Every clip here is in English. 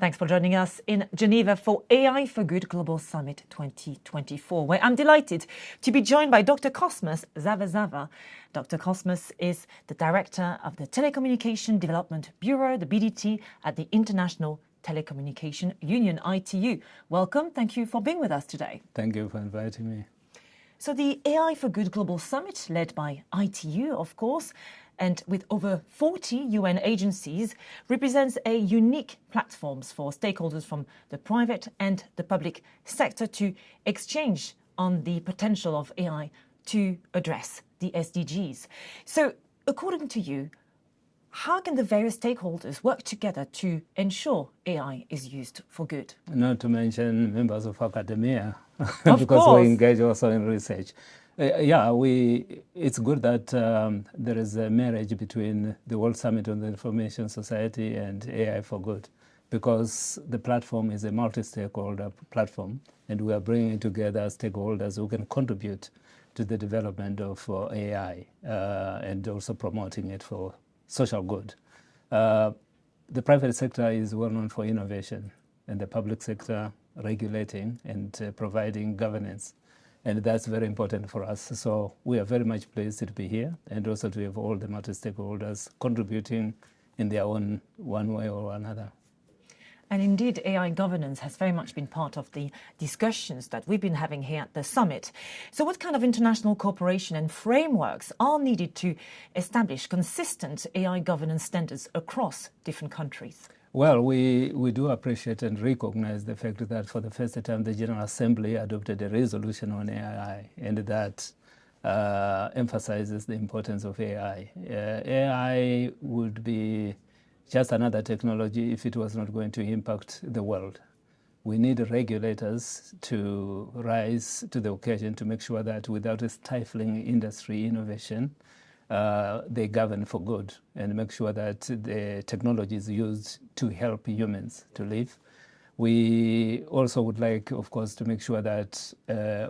Thanks for joining us in Geneva for AI for Good Global Summit 2024, where I'm delighted to be joined by Dr. Cosmas Zavazava. Dr. Cosmas is the Director of the Telecommunication Development Bureau, the BDT, at the International Telecommunication Union, ITU. Welcome. Thank you for being with us today. Thank you for inviting me. So the AI for Good Global Summit, led by ITU, of course, and with over 40 UN agencies, represents a unique platform for stakeholders from the private and the public sector to exchange on the potential of AI to address the SDGs. So, according to you, how can the various stakeholders work together to ensure AI is used for good? Not to mention members of academia, Of because course. we engage also in research. It's good that there is a marriage between the World Summit on the Information Society and AI for Good, because the platform is a multi-stakeholder platform, and we are bringing together stakeholders who can contribute to the development of AI and also promoting it for social good. The private sector is well known for innovation, and the public sector regulating and providing governance. And that's very important for us. So we are very much pleased to be here, and also to have all the multi-stakeholders contributing in their own one way or another. And indeed, AI governance has very much been part of the discussions that we've been having here at the summit. So what kind of international cooperation and frameworks are needed to establish consistent AI governance standards across different countries? Well, we do appreciate and recognize the fact that for the first time the General Assembly adopted a resolution on AI, and that emphasizes the importance of AI. AI would be just another technology if it was not going to impact the world. We need regulators to rise to the occasion to make sure that without stifling industry innovation, they govern for good and make sure that the technology is used to help humans to live. We also would like, of course, to make sure that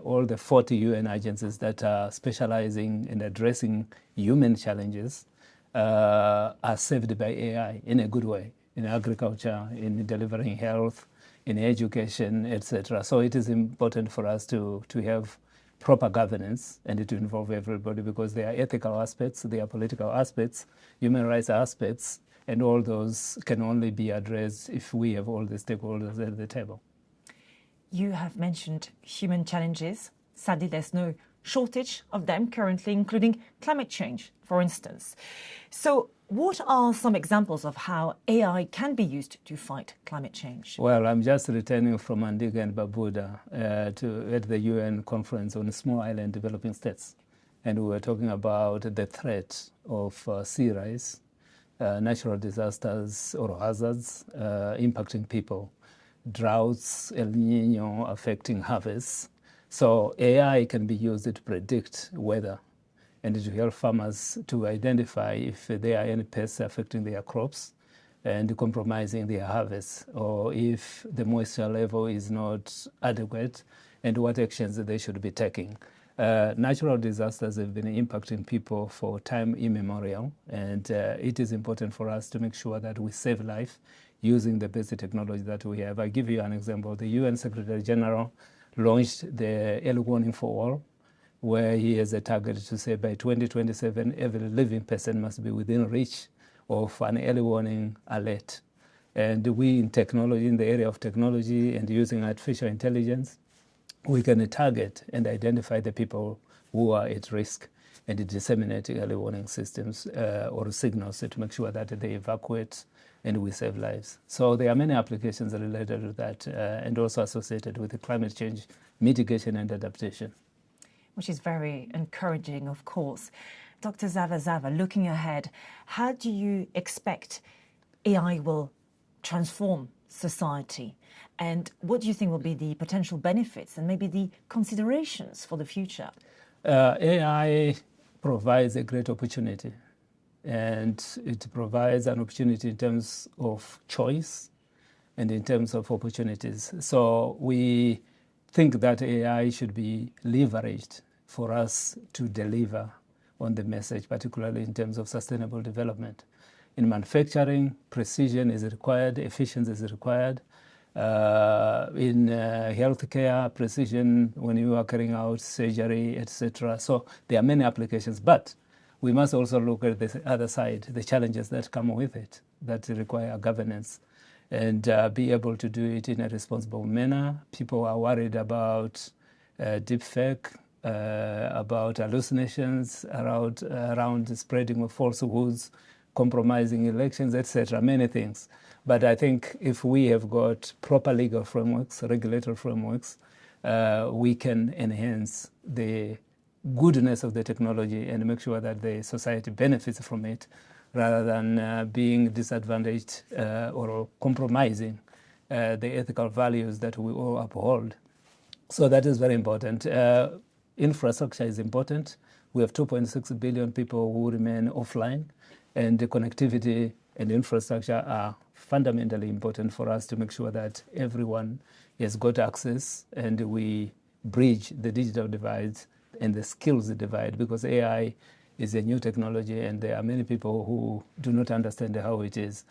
all the 40 UN agencies that are specializing in addressing human challenges are served by AI in a good way, in agriculture, in delivering health, in education, etc. So it is important for us to have proper governance and to involve everybody, because there are ethical aspects, there are political aspects, human rights aspects, and all those can only be addressed if we have all the stakeholders at the table. You have mentioned human challenges. Sadly, there's no shortage of them currently, including climate change, for instance. So what are some examples of how AI can be used to fight climate change? Well, I'm just returning from Antigua and Barbuda at the UN conference on small island developing states. And we were talking about the threat of sea rise, natural disasters or hazards impacting people, droughts, El Nino affecting harvests. So AI can be used to predict weather and to help farmers to identify if there are any pests affecting their crops and compromising their harvest, or if the moisture level is not adequate and what actions they should be taking. Natural disasters have been impacting people for time immemorial, and it is important for us to make sure that we save life using the basic technology that we have. I give you an example. The UN Secretary General launched the early warning for all, where he has a target to say by 2027, every living person must be within reach of an early warning alert. And we in technology, in the area of technology and using artificial intelligence, we can target and identify the people who are at risk and disseminate early warning systems or signals to make sure that they evacuate and we save lives. So there are many applications related to that and also associated with the climate change mitigation and adaptation. Which is very encouraging, of course. Dr. Zavazava, looking ahead, how do you expect AI will transform society? And what do you think will be the potential benefits and maybe the considerations for the future? AI provides a great opportunity, and it provides an opportunity in terms of choice and in terms of opportunities. So we think that AI should be leveraged for us to deliver on the message, particularly in terms of sustainable development. In manufacturing, precision is required, efficiency is required, in healthcare, precision, when you are carrying out surgery, etc. So there are many applications, but we must also look at the other side, the challenges that come with it, that require governance, and be able to do it in a responsible manner. People are worried about deepfake, about hallucinations, around spreading of falsehoods, compromising elections, etc., many things. But I think if we have got proper legal frameworks, regulatory frameworks, we can enhance the goodness of the technology and make sure that the society benefits from it, rather than being disadvantaged or compromising the ethical values that we all uphold. So that is very important. Infrastructure is important. We have 2.6 billion people who remain offline, and the connectivity and infrastructure are fundamentally important for us to make sure that everyone has got access, and we bridge the digital divide and the skills divide, because AI is a new technology and there are many people who do not understand how it is.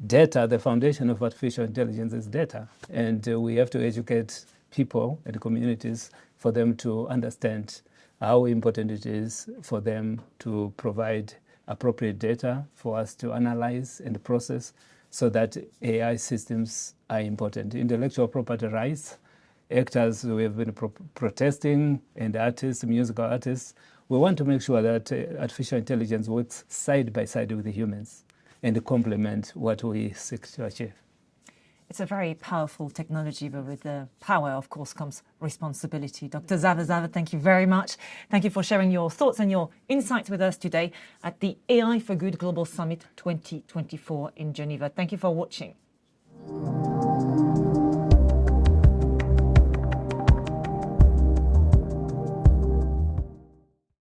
Data, the foundation of artificial intelligence is data, and we have to educate people and communities for them to understand how important it is for them to provide appropriate data for us to analyze and process, so that AI systems are important. Intellectual property rights, actors who have been protesting, and artists, musical artists, we want to make sure that artificial intelligence works side by side with the humans and complement what we seek to achieve. It's a very powerful technology, but with the power, of course, comes responsibility. Dr. Zavazava, thank you very much. Thank you for sharing your thoughts and your insights with us today at the AI for Good Global Summit 2024 in Geneva. Thank you for watching.